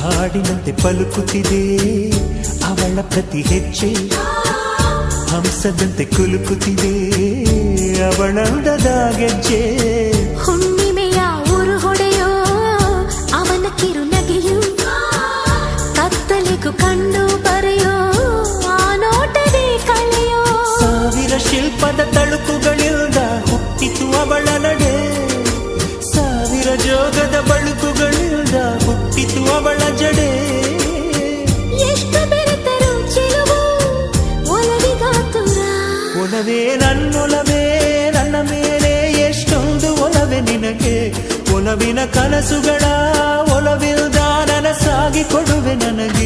ಹಾಡಿನಂತೆ ಪಲುಕುತ್ತಿದೆ ಅವಳ ಪ್ರತಿ ಹೆಜ್ಜೆ, ಹಂಸದಂತೆ ಕುಲುಕುತ್ತಿದೆ ಅವಳಂದದ ಗೆಜ್ಜೆ. ಹುಣ್ಣಿಮೆಯ ಊರು ಹೊಡೆಯೋ ಅವನ ಕಿರುನಗೆಯು, ಕತ್ತಲಿಗೂ ಕಣ್ಣು ಬರೆಯೋ ಆ ನೋಟವೇ ಕಳೆಯೋ. ಸಾವಿರ ಶಿಲ್ಪದ ತಳುಕುಗಳಿಂದ ಹುಟ್ಟಿತು ಅವಳ ನಡೆ, ಸಾವಿರ ಜೋಗದ ಬಳುಕುಗಳಿಂದ ಹುಟ್ಟಿತು ಅವಳ ಜಡೆ. ಎಷ್ಟು ಬೆರೆತರು ಚೆಲುವು ಒಲವಿಗಾತುರ, ಒಲವೇ ನನ್ನೊಲವೇ ನನ್ನ ಮೇಲೆ ಎಷ್ಟೊಂದು ಒಲವೇ ನಿನಗೆ. ಒಲವಿನ ಕನಸುಗಳ ಒಲವಿಲ್ದ ನನಸಾಗಿ ಕೊಡುವೆ ನನಗೆ.